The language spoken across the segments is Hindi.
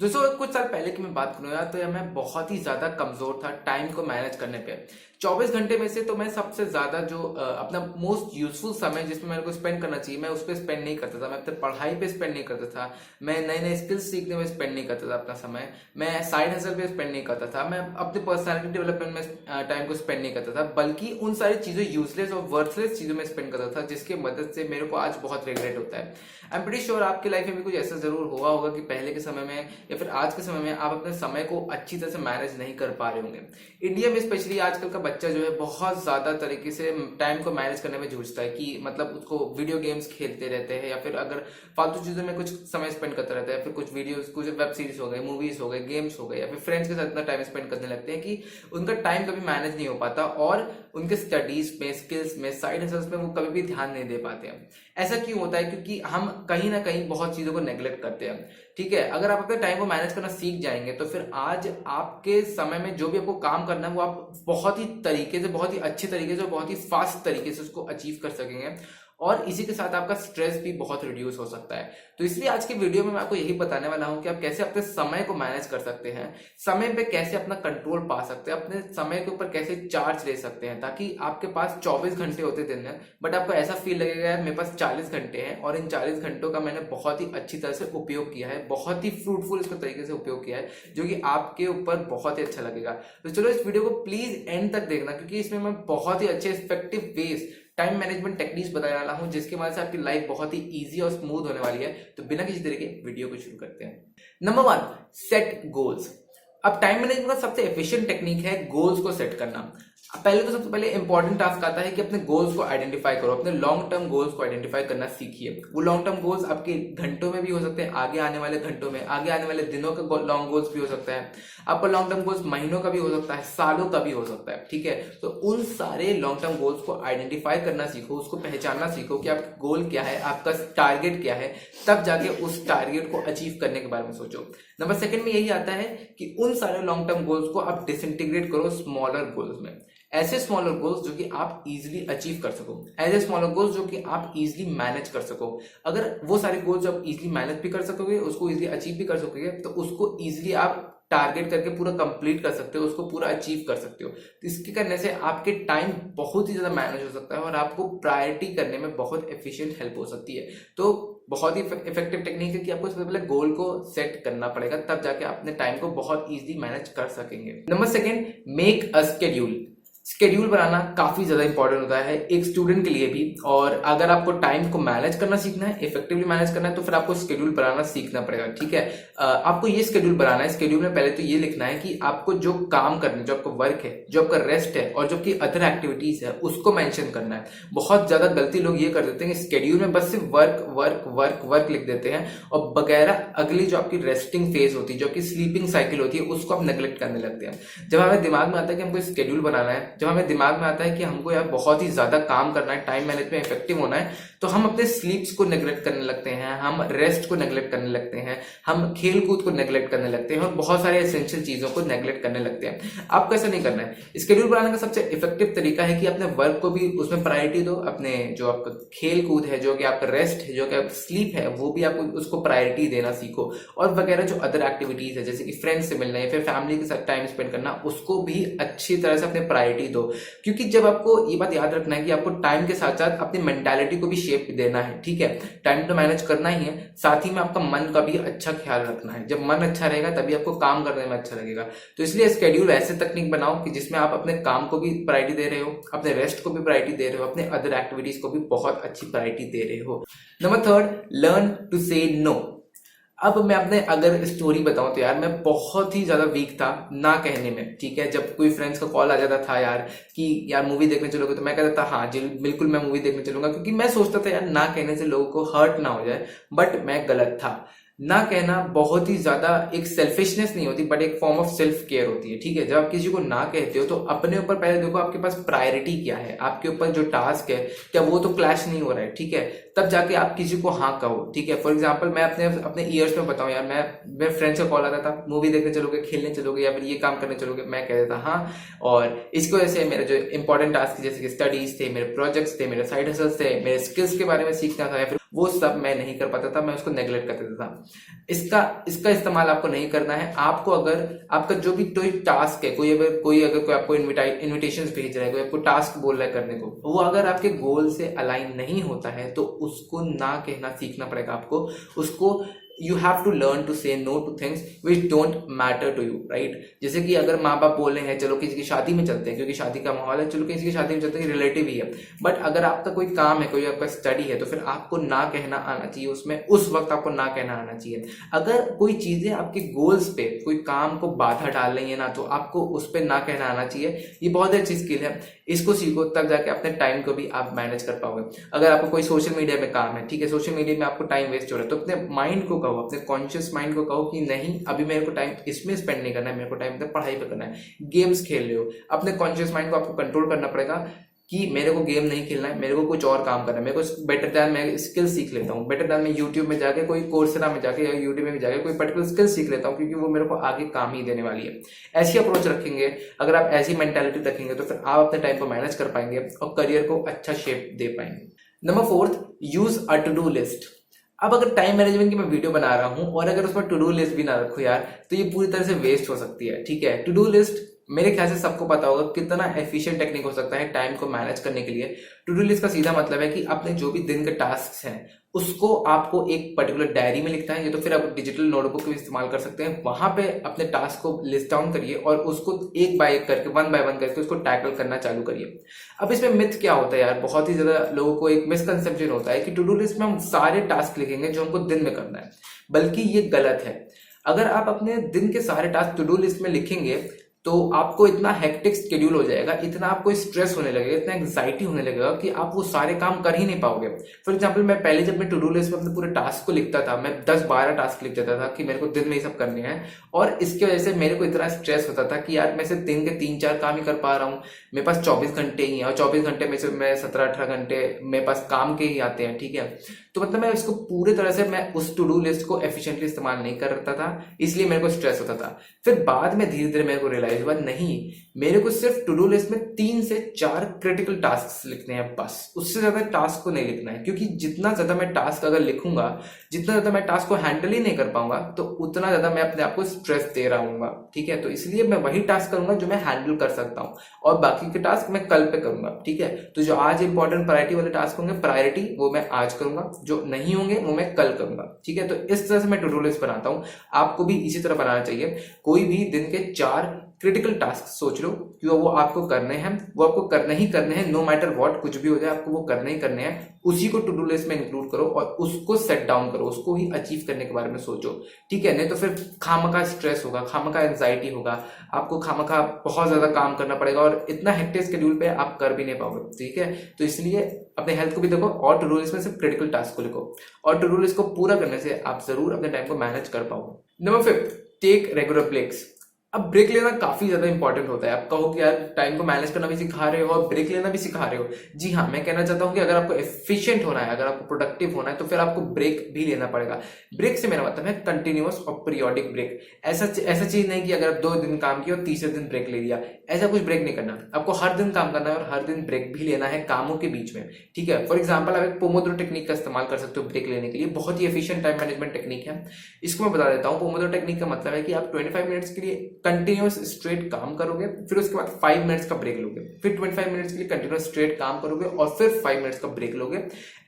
दोस्तों कुछ साल पहले की मैं बात करूँ यार, तो यार मैं बहुत ही ज्यादा कमजोर था टाइम को मैनेज करने पे। 24 घंटे में से तो मैं सबसे ज्यादा जो अपना मोस्ट यूजफुल समय जिसमें मेरे को स्पेंड करना चाहिए, मैं उस पर स्पेंड नहीं करता था। मैं अपने पढ़ाई पे स्पेंड नहीं करता था। मैं नए नए स्किल्स सीखने में स्पेंड नहीं करता था अपना समय। मैं साइड हसल पे स्पेंड नहीं करता था। मैं अपने पर्सनालिटी डेवलपमेंट में टाइम को स्पेंड नहीं करता था, बल्कि उन सारी चीजों, यूजलेस और वर्थलेस चीजों में स्पेंड करता था, जिसकी मदद से मेरे को आज बहुत रिग्रेट होता है। आई एम प्रीटी श्योर आपकी लाइफ में भी कुछ ऐसा जरूर हुआ होगा कि पहले के समय में या फिर आज के समय में आप अपने समय को अच्छी तरह से मैनेज नहीं कर पा रहे होंगे। इंडिया में स्पेशली आजकल का बच्चा जो है बहुत ज्यादा तरीके से टाइम को मैनेज करने में जूझता है कि मतलब उसको वीडियो गेम्स खेलते रहते हैं, या फिर अगर फालतू चीजों में कुछ समय स्पेंड करता रहता है, या फिर कुछ वीडियोस, कुछ वेब सीरीज हो गए, मूवीज हो गए, गेम्स हो गए, या फिर फ्रेंड्स के साथ इतना टाइम स्पेंड करने लगते हैं कि उनका टाइम कभी मैनेज नहीं हो पाता और उनके स्टडीज में, स्किल्स में, साइड हसल्स में वो कभी भी ध्यान नहीं दे पाते हैं। ऐसा क्यों होता है? क्योंकि हम कहीं ना कहीं बहुत चीजों को नेग्लेक्ट करते हैं। ठीक है, अगर आप अपने टाइम को मैनेज करना सीख जाएंगे तो फिर आज आपके समय में जो भी आपको काम करना है वो आप बहुत ही तरीके से, बहुत ही अच्छे तरीके से, बहुत ही फास्ट तरीके से उसको अचीव कर सकेंगे। और इसी के साथ आपका स्ट्रेस भी बहुत रिड्यूस हो सकता है। तो इसलिए आज की वीडियो में मैं आपको यही बताने वाला हूं कि आप कैसे अपने समय को मैनेज कर सकते हैं, समय पे कैसे अपना कंट्रोल पा सकते हैं, अपने समय के ऊपर कैसे चार्ज ले सकते हैं, ताकि आपके पास 24 घंटे होते दिन में, बट आपको ऐसा फील लगेगा यार मेरे पास 40 घंटे हैं और इन 40 घंटों का मैंने बहुत ही अच्छी तरह से उपयोग किया है, बहुत ही फ्रूटफुल इसको तरीके से उपयोग किया है, जो कि आपके ऊपर बहुत ही अच्छा लगेगा। तो चलो इस वीडियो को प्लीज एंड तक देखना, क्योंकि इसमें मैं बहुत ही अच्छे effective ways, time management techniques बताने वाला हूं, जिसकी मदद से आपकी लाइफ बहुत ही इजी और स्मूथ होने वाली है। तो बिना किसी तरह के वीडियो को शुरू करते हैं। Number 1, set goals. अब टाइम मैनेजमेंट का सबसे एफिशिएंट टेक्निक है गोल्स को सेट करना। पहले तो सबसे पहले इंपॉर्टेंट टास्क आता है कि अपने गोल्स को आइडेंटिफाई करो, अपने लॉन्ग टर्म गोल्स को आइडेंटिफाई करना सीखिए। वो लॉन्ग टर्म गोल्स आपके घंटों में भी हो सकते हैं, आगे आने वाले घंटों में, आगे आने वाले दिनों का लॉन्ग गोल्स भी हो सकता है, आपका लॉन्ग टर्म गोल्स महीनों का भी हो सकता है, सालों का भी हो सकता है। ठीक है, तो उन सारे लॉन्ग टर्म गोल्स को आइडेंटिफाई करना सीखो, उसको पहचानना सीखो कि आपका गोल क्या है, आपका टारगेट क्या है, तब जाके उस टारगेट को अचीव करने के बारे में सोचो। नंबर सेकंड में यही आता है कि उन सारे लॉन्ग टर्म गोल्स को आप डिसइंटीग्रेट करो स्मॉलर गोल्स में। ऐसे स्मॉलर गोल्स जो कि आप इजीली अचीव कर सको, ऐसे स्मॉलर गोल्स जो कि आप इजीली मैनेज कर सको। अगर वो सारे गोल्स आप इजीली मैनेज भी कर सकोगे, उसको इजीली अचीव भी कर सकोगे, तो उसको इजीली आप टारगेट करके पूरा कंप्लीट कर सकते हो, उसको पूरा अचीव कर सकते हो। तो इसके करने से आपके टाइम बहुत ही ज्यादा मैनेज हो सकता है और आपको प्रायोरिटी करने में बहुत एफिशिएंट हेल्प हो सकती है। तो बहुत ही इफेक्टिव टेक्निक है कि आपको सबसे पहले गोल को सेट करना पड़ेगा, तब जाके अपने टाइम को बहुत इजीली मैनेज कर सकेंगे। Number second, make a schedule. Schedule बनाना काफी ज्यादा इंपॉर्टेंट होता है एक स्टूडेंट के लिए भी। और अगर आपको टाइम को मैनेज करना सीखना है, इफेक्टिवली मैनेज करना है, तो फिर आपको शेड्यूल बनाना सीखना पड़ेगा। ठीक है, आपको ये शेड्यूल बनाना है। शेड्यूल में पहले तो ये लिखना है कि आपको जो काम करना है, जो आपका वर्क है, जो आपका रेस्ट है और जो आपकी अदर एक्टिविटीज है, उसको मेंशन करना है। बहुत ज्यादा गलती लोग ये कर देते हैं कि शेड्यूल में बस सिर्फ वर्क वर्क वर्क वर्क लिख देते हैं और बगैरह अगली जो आपकी रेस्टिंग फेज होती है, जो आपकी स्लीपिंग साइकिल होती है, उसको आप नेग्लेक्ट करने लगते हैं। जब हमें दिमाग में आता है कि हमको शेड्यूल बनाना है, जब हमें दिमाग में आता है कि हमको यार बहुत ही ज्यादा काम करना है, टाइम मैनेज में इफेक्टिव होना है, तो हम अपने स्लीप्स को नेग्लेक्ट करने लगते हैं, हम रेस्ट को नेग्लेक्ट करने लगते हैं, हम खेल कूद को नेग्लेक्ट करने लगते हैं और बहुत सारे एसेंशियल चीजों को नेग्लेक्ट करने लगते हैं। आपको ऐसा नहीं करना है। शेड्यूल बनाने का सबसे इफेक्टिव तरीका है कि अपने वर्क को भी उसमें प्रायोरिटी दो, अपने जो आपका खेल कूद है, जो कि आपका रेस्ट है, जो कि आपका स्लीप है, वो भी आपको उसको प्रायोरिटी देना सीखो। और वगैरह जो अदर एक्टिविटीज है, जैसे कि फ्रेंड्स से मिलना या फिर फैमिली के साथ टाइम स्पेंड करना, उसको भी अच्छी तरह से अपने प्रायोरिटी दो। क्योंकि जब आपको ये बात याद रखना है कि आपको टाइम के साथ साथ अपनी मेंटालिटी को भी शेप देना है। ठीक है, टाइम तो मैनेज करना ही है, साथ ही में आपका मन का भी अच्छा ख्याल रखना है। जब मन अच्छा रहेगा तभी आपको काम करने में अच्छा लगेगा। तो इसलिए शेड्यूल ऐसे तकनीक बनाओ कि जिसमें आप अपने काम को भी प्रायोरिटी दे रहे हो, अपने रेस्ट को भी प्रायोरिटी दे रहे हो, अपने अदर एक्टिविटीज को भी बहुत अच्छी प्रायोरिटी दे रहे हो। Number third, learn to say no. अब मैं अपने अगर स्टोरी बताऊं तो यार मैं बहुत ही ज्यादा वीक था ना कहने में। ठीक है, जब कोई फ्रेंड्स का कॉल आ जाता था यार कि यार मूवी देखने चलोगे, तो मैं कहता था हाँ जी बिल्कुल मैं मूवी देखने चलूंगा, क्योंकि मैं सोचता था यार ना कहने से लोगों को हर्ट ना हो जाए। बट मैं गलत था। ना कहना बहुत ही ज्यादा एक सेल्फिशनेस नहीं होती, बट एक फॉर्म ऑफ सेल्फ केयर होती है। ठीक है, जब आप किसी को ना कहते हो तो अपने ऊपर पहले देखो आपके पास प्रायोरिटी क्या है, आपके ऊपर जो टास्क है क्या वो तो क्लैश नहीं हो रहा है। ठीक है, तब जाके आप किसी को हाँ कहो। ठीक है, फॉर एग्जाम्पल मैं अपने अपने ईयर्स में बताऊं यार, मैं फ्रेंड्स का कॉल आता था, मूवी देखने चलोगे, खेलने चलोगे या फिर ये काम करने चलोगे, मैं कह देता हाँ। और इसकी वजह से मेरे जो इंपॉर्टेंट टास्क जैसे कि स्टडीज थे, मेरे प्रोजेक्ट्स थे, मेरे साइड हसल्स थे, मेरे स्किल्स के बारे में सीखना था, या फिर वो सब मैं नहीं कर पाता था, मैं उसको नेग्लेक्ट कर देता था। इसका इस्तेमाल आपको नहीं करना है। आपको अगर आपका जो भी कोई टास्क है, कोई आपको इन्विटेशन भेज रहा है, कोई आपको टास्क बोल रहा है करने को, वो अगर आपके गोल से अलाइन नहीं होता है तो उसको ना कहना सीखना पड़ेगा आपको। उसको you have to learn to say no to things which don't matter to you, right. जैसे कि अगर माँ बाप बोल रहे हैं चलो किसी की शादी में चलते हैं, क्योंकि शादी का माहौल है, चलो किसी की शादी में चलते हैं, रिलेटिव ही है, बट अगर आपका कोई काम है, कोई आपका स्टडी है, तो फिर आपको ना कहना आना चाहिए उसमें, उस वक्त आपको ना कहना आना चाहिए। अगर कोई चीजें आपके गोल्स पे, कोई काम को बाधा डाल रही है ना, तो आपको उस पर ना कहना आना चाहिए। ये बहुत अच्छी स्किल है, इसको सीखो, तब जाके अपने टाइम को भी आप मैनेज कर पाओगे। अगर आपको कोई सोशल मीडिया में काम है, ठीक है, सोशल मीडिया में आपको टाइम वेस्ट हो रहा है, तो अपने माइंड को कहो, अपने कॉन्शियस माइंड को कहो कि नहीं, अभी मेरे को टाइम इसमें स्पेंड नहीं करना है, मेरे को टाइम पढ़ाई पे करना है। गेम्स खेल रहे हो, अपने कॉन्शियस माइंड को आपको कंट्रोल करना पड़ेगा कि मेरे को गेम नहीं खेलना है, मेरे को कुछ और काम करना है, मेरे को बेटर दैन मैं स्किल सीख लेता हूँ, बेटर दैन मैं यूट्यूब में जाके, कोई कोर्सेरा में जाके या यूट्यूब में जाके कोई पर्टिकुलर स्किल सीख लेता हूँ, क्योंकि वो मेरे को आगे काम ही देने वाली है। ऐसी अप्रोच रखेंगे, अगर आप ऐसी मेंटालिटी रखेंगे, तो फिर आप अपने टाइम को मैनेज कर पाएंगे और करियर को अच्छा शेप दे पाएंगे। Number 4, use a to do list. अब अगर टाइम मैनेजमेंट की मैं वीडियो बना रहा हूं और अगर उसमें टू डू लिस्ट भी ना रखो यार, तो ये पूरी तरह से वेस्ट हो सकती है, ठीक है। टू डू लिस्ट मेरे ख्याल से सबको पता होगा कितना एफिशिएंट टेक्निक हो सकता है टाइम को मैनेज करने के लिए। टू डू लिस्ट का सीधा मतलब है कि अपने जो भी दिन के टास्क हैं उसको आपको एक पर्टिकुलर डायरी में लिखना है, या तो फिर आप डिजिटल नोटबुक भी इस्तेमाल कर सकते हैं। वहां पे अपने टास्क को लिस्ट डाउन करिए और उसको एक बाय एक करके, वन बाय वन करके उसको टैकल करना चालू करिए। अब इसमें मिथ क्या होता है यार, बहुत ही ज्यादा लोगों को एक मिसकंसेप्शन होता है कि टू डू लिस्ट में हम सारे टास्क लिखेंगे जो हमको दिन में करना है, बल्कि ये गलत है। अगर आप अपने दिन के सारे टास्क टू डू लिस्ट में लिखेंगे तो आपको इतना हेक्टिक शेड्यूल हो जाएगा, इतना आपको स्ट्रेस होने लगेगा, इतना एंग्जाइटी होने लगेगा कि आप वो सारे काम कर ही नहीं पाओगे। फॉर एग्जांपल, मैं पहले जब मैं टू डू लिस्ट में अपने पूरे टास्क को लिखता था, मैं 10-12 टास्क लिख देता था कि मेरे को दिन में ही सब करने हैं, और इसकी वजह से मेरे को इतना स्ट्रेस होता था कि यार मैं सिर्फ दिन के 3-4 काम ही कर पा रहा हूँ, मेरे पास 24 घंटे ही है और 24 घंटे में से मैं 17-18 घंटे मेरे पास काम के ही आते हैं, ठीक है। तो मतलब मैं इसको पूरी तरह से, मैं उस टू डू लिस्ट को एफिशिएंटली इस्तेमाल नहीं कर रहा था, इसलिए मेरे को स्ट्रेस होता था। फिर बाद में धीरे धीरे मेरे को रियलाइज हुआ, नहीं, मेरे को सिर्फ टू डू लिस्ट में 3 से 4 क्रिटिकल टास्क लिखने हैं बस, उससे ज्यादा टास्क को नहीं लिखना है। क्योंकि जितना ज्यादा मैं टास्क अगर लिखूंगा, जितना ज्यादा मैं टास्क को हैंडल ही नहीं कर पाऊंगा, तो उतना ज्यादा मैं अपने आप को स्ट्रेस दे रहा हूँ, ठीक है। तो इसलिए मैं वही टास्क करूंगा जो मैं हैंडल कर सकता हूँ, और बाकी के टास्क मैं कल पे करूंगा, ठीक है। तो जो आज इंपॉर्टेंट प्रायोरिटी वाले टास्क होंगे, प्रायोरिटी वो मैं आज करूंगा, जो नहीं होंगे वो मैं कल करूंगा, ठीक है। तो इस तरह से मैं टू डू लिस्ट बनाता हूँ, आपको भी इसी तरह बनाना चाहिए। कोई भी दिन के 4 क्रिटिकल टास्क सोच लो कि वो आपको करने हैं, वो आपको करने ही करने हैं, नो मैटर व्हाट, कुछ भी हो जाए आपको वो करने ही करने हैं। उसी को टू डू लिस्ट में इंक्लूड करो और उसको सेट डाउन करो, उसको ही अचीव करने के बारे में सोचो, ठीक है। नहीं तो फिर खामखा स्ट्रेस होगा, खामखा एंजाइटी होगा, आपको खामखा बहुत ज्यादा काम करना पड़ेगा और इतना हेक्टिक शेड्यूल पे आप कर भी नहीं पाओगे, ठीक है। तो इसलिए अपने हेल्थ को भी देखो और टू डू लिस्ट में सिर्फ क्रिटिकल टास्क को लिखो, और टू डू लिस्ट को पूरा करने से आप जरूर अपने टाइम को मैनेज कर पाओगे। Number 5, take regular breaks. अब ब्रेक लेना काफी ज्यादा इंपॉर्टेंट होता है। आप कहो कि यार टाइम को मैनेज करना भी सिखा रहे हो और ब्रेक लेना भी सिखा रहे हो। जी हाँ, मैं कहना चाहता हूँ कि अगर आपको एफिशिएंट होना है, अगर आपको प्रोडक्टिव होना है, तो फिर आपको ब्रेक भी लेना पड़ेगा। ब्रेक से मेरा मतलब है कंटिन्यूअस और पीरियोडिक ब्रेक। ऐसा चीज नहीं कि अगर आप 2 दिन काम किया और तीसरे दिन ब्रेक ले लिया, ऐसा कुछ ब्रेक नहीं करना। आपको हर दिन काम करना है और हर दिन ब्रेक भी लेना है कामों के बीच में, ठीक है। फॉर एग्जाम्पल, आप एक पोमोडोरो टेक्निक का इस्तेमाल कर सकते हो ब्रेक लेने के लिए, बहुत ही एफिशिएंट टाइम मैनेजमेंट टेक्निक है। इसको मैं बता देता हूँ। पोमोडोरो टेक्निक का मतलब है कि आप 25 मिनट्स के लिए कंटिन्यूअस स्ट्रेट काम करोगे, फिर उसके बाद 5 मिनट्स का ब्रेक लोगे, फिर 25 मिनट्स के लिए कंटिन्यूअस स्ट्रेट काम करोगे और फिर 5 मिनट्स का ब्रेक लोगे।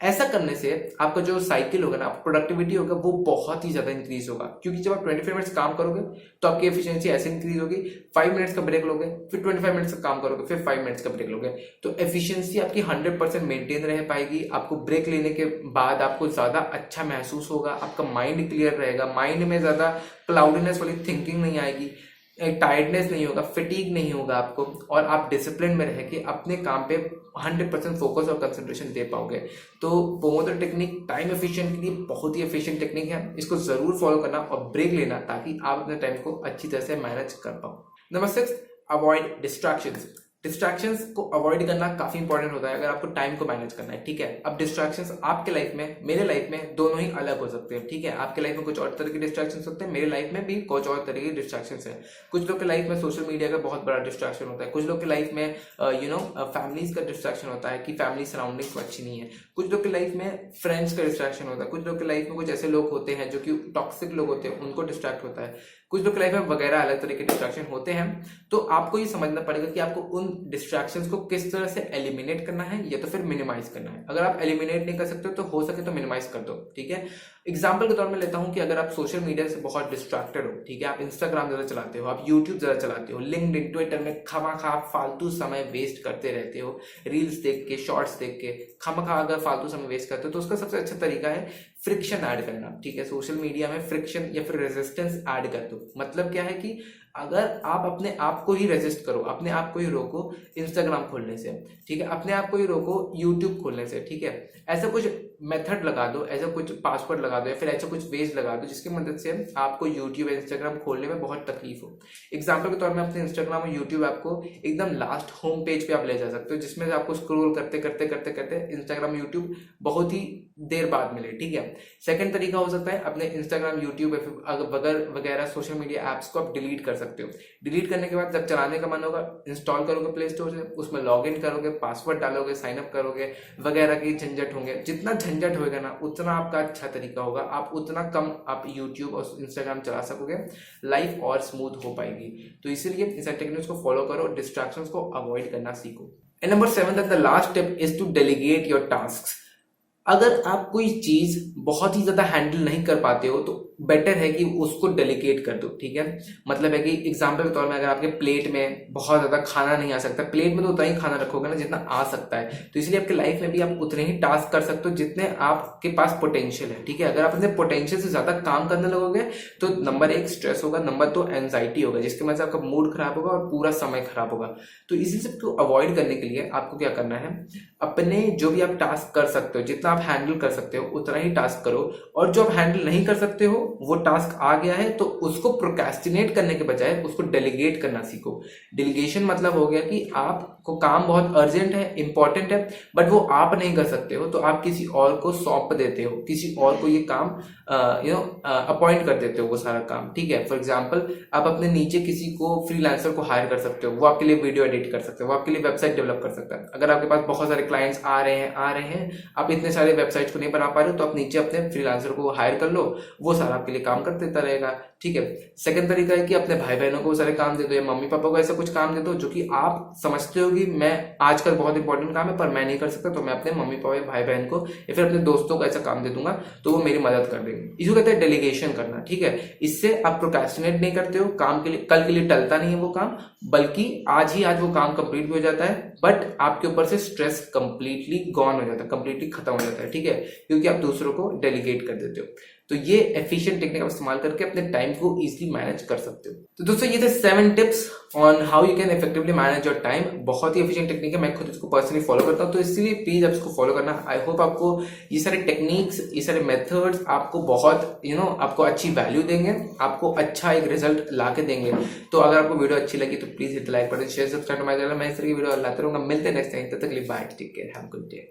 ऐसा करने से आपका जो साइकिल होगा ना, प्रोडक्टिविटी होगा, वो बहुत ही ज्यादा इंक्रीज होगा। क्योंकि जब आप 25 मिनट्स काम करोगे तो आपकी एफिशिएंसी ऐसे इंक्रीज होगी, 5 मिनट्स का ब्रेक लोगे, फिर 25 मिनट्स का काम करोगे, फिर 5 मिनट्स का ब्रेक लोगे, तो एफिशिएंसी आपकी 100% मेंटेन रह पाएगी। आपको ब्रेक लेने के बाद आपको ज्यादा अच्छा महसूस होगा, आपका माइंड क्लियर रहेगा, माइंड में ज्यादा क्लाउडीनेस वाली थिंकिंग नहीं आएगी, टायर्डनेस नहीं होगा, फिटीग नहीं होगा आपको, और आप डिसिप्लिन में रह के अपने काम पे 100% फोकस और कंसंट्रेशन दे पाओगे। तो पोमोडोरो टेक्निक टाइम एफिशिएंट के लिए बहुत ही एफिशिएंट टेक्निक है। इसको जरूर फॉलो करना और ब्रेक लेना, ताकि आप अपने टाइम को अच्छी तरह से मैनेज कर पाओ। Number 6, avoid distractions. डिस्ट्रैक्शंस को अवॉइड करना काफी इंपॉर्टेंट होता है अगर आपको टाइम को मैनेज करना है, ठीक है। अब डिस्ट्रैक्शंस आपके लाइफ में, मेरे लाइफ में दोनों ही अलग हो सकते हैं, ठीक है। आपके लाइफ में कुछ और तरह के डिस्ट्रैक्शंस होते हैं, मेरे लाइफ में भी कुछ और तरह के डिस्ट्रैक्शंस हैं। कुछ लोग के लाइफ में सोशल मीडिया का बहुत बड़ा डिस्ट्रैक्शन होता है, कुछ लोग के लाइफ में फैमिलीज का डिस्ट्रैक्शन होता है कि फैमिली सराउंडिंग्स अच्छी नहीं है, कुछ लोग के लाइफ में फ्रेंड्स का डिस्ट्रैक्शन होता है, कुछ लोग के लाइफ में कुछ ऐसे लोग होते हैं जो कि टॉक्सिक लोग होते हैं, उनको डिस्ट्रैक्ट होता है, कुछ लोग लाइफ में वगैरह अलग तरह के डिस्ट्रैक्शन होते हैं। तो आपको ये समझना पड़ेगा कि आपको उन डिस्ट्रैक्शंस को किस तरह से एलिमिनेट करना है या तो फिर मिनिमाइज करना है। अगर आप एलिमिनेट नहीं कर सकते तो सके तो मिनिमाइज कर दो, ठीक है। एग्जाम्पल के तौर में लेता हूं कि अगर आप सोशल मीडिया से बहुत डिस्ट्रैक्टेड हो, ठीक है, आप इंस्टाग्राम ज्यादा चलाते हो, आप यूट्यूब ज्यादा चलाते हो, लिंक्डइन ट्विटर में खामखा फालतू समय वेस्ट करते रहते हो, रील्स देख के, शॉर्ट्स देख के खामखा अगर फालतू समय वेस्ट करते हो तो उसका सबसे अच्छा तरीका है फ्रिक्शन ऐड करना, ठीक है। सोशल मीडिया में फ्रिक्शन या फिर रेजिस्टेंस ऐड कर दो। मतलब क्या है कि अगर आप अपने आप को ही रेजिस्ट करो, अपने आप को ही रोको इंस्टाग्राम खोलने से, ठीक है, अपने आप को ही रोको यूट्यूब खोलने से, ठीक है, ऐसा कुछ मेथड लगा दो, ऐसा कुछ पासवर्ड लगा दो या फिर ऐसा कुछ वेज लगा दो जिसकी मदद से आपको यूट्यूब या इंस्टाग्राम खोलने में बहुत तकलीफ हो। एग्जाम्पल के तौर में अपने इंस्टाग्राम और यूट्यूब ऐप को एकदम लास्ट होम पेज पे आप ले जा सकते हो, जिसमें से आपको स्क्रॉल करते करते करते करते इंस्टाग्राम यूट्यूब बहुत ही देर बाद मिले, ठीक है। सेकंड तरीका हो सकता है अपने इंस्टाग्राम यूट्यूब वगैरह सोशल मीडिया एप्स को आप डिलीट कर सकते हो। डिलीट करने के बाद जब चलाने का मन होगा इंस्टॉल करोगे प्ले स्टोर से, उसमें लॉग इन करोगे, पासवर्ड डालोगे, साइन अप करोगे, वगैरह की झंझट होंगे। जितना झंझट होगा ना उतना आपका अच्छा तरीका होगा, आप उतना कम आप यूट्यूब और इंस्टाग्राम चला सकोगे, लाइफ और स्मूथ हो पाएगी। तो इसीलिए इन सारी टेक्निक्स को फॉलो करो, डिस्ट्रैक्शंस को अवॉइड करना सीखो। And number 7 the last step is to delegate your task. अगर आप कोई चीज बहुत ही ज्यादा हैंडल नहीं कर पाते हो तो बेटर है कि उसको डेलीगेट कर दो, ठीक है। मतलब है कि एग्जांपल के तौर में अगर आपके प्लेट में बहुत ज्यादा खाना नहीं आ सकता, प्लेट में तो उतना ही खाना रखोगे ना जितना आ सकता है, तो इसलिए आपके लाइफ में भी आप उतने ही टास्क कर सकते हो जितने आपके पास पोटेंशियल है, ठीक है। अगर आप अपने पोटेंशियल से ज्यादा काम करने लगोगे तो नंबर 1 स्ट्रेस होगा, नंबर 2 एंजाइटी होगा, जिसकी वजह से आपका मूड खराब होगा और पूरा समय खराब होगा। तो इसी सबको अवॉइड करने के लिए आपको क्या करना है, अपने जो भी आप टास्क कर सकते हो, जितना आप हैंडल कर सकते हो उतना ही टास्क करो, और जो आप हैंडल नहीं कर सकते हो वो टास्क आ गया है तो उसको प्रोक्रेस्टिनेट करने के बजाय उसको डेलीगेट करना सीखो। डेलीगेशन मतलब हो गया कि आपको काम बहुत अर्जेंट है, इंपॉर्टेंट है, बट वो आप नहीं कर सकते हो तो आप किसी और को सौंप देते हो, किसी और को ये काम अपॉइंट कर देते हो वो सारा काम, ठीक है। फॉर एग्जाम्पल आप अपने नीचे किसी को फ्रीलांसर को हायर कर सकते हो, वो आपके लिए वीडियो एडिट कर सकते हो, वो आपके लिए वेबसाइट डेवलप कर सकता है। अगर आपके पास बहुत सारे क्लाइंट्स आ रहे हैं, आप इतने सारे वेबसाइट्स को नहीं बना पा रहे हो तो आप नीचे अपने फ्रीलांसर को हायर कर लो, वो सारा आपके लिए काम कर देता रहेगा, ठीक है। सेकंड तरीका है कि अपने भाई बहनों को सारे काम दे दो या मम्मी पापा को ऐसा कुछ काम दे दो जो कि आप समझते हो कि मैं आजकल बहुत इंपॉर्टेंट काम है पर मैं नहीं कर सकता, तो मैं अपने मम्मी पापा भाई बहन को या फिर अपने दोस्तों को ऐसा काम दे दूंगा तो वो मेरी मदद कर देंगे। इसको कहते हैं डेलीगेशन करना, ठीक है। इससे आप प्रोक्रेस्टिनेट नहीं करते हो, काम के लिए कल के लिए टलता नहीं है वो काम, बल्कि आज वो काम कंप्लीट भी हो जाता है, बट आपके ऊपर से स्ट्रेस कंप्लीटली गॉन हो जाता है, कंप्लीटली खत्म हो जाता है, ठीक है, क्योंकि आप दूसरों को डेलीगेट कर देते हो। तो ये एफिशिएंट टेक्निक आप इस्तेमाल करके अपने टाइम को इजीली मैनेज कर सकते हो। तो दोस्तों ये थे 7 tips on how you can effectively manage your time. बहुत ही एफिशिएंट टेक्निक है, मैं खुद इसको पर्सनली फॉलो करता हूँ, तो इसलिए प्लीज आप इसको फॉलो करना। आई होप आपको ये सारे टेक्निक्स, ये सारे मेथड्स आपको बहुत आपको अच्छी वैल्यू देंगे, आपको अच्छा एक रिजल्ट ला के देंगे। तो अगर आपको वीडियो अच्छी लगी तो please hit like button, share, subscribe to my channel. मैं इस तरह की वीडियो लाते रहूंगा। मिलते हैं नेक्स्ट टाइम, तब तक के लिए bye, take care, have a good day.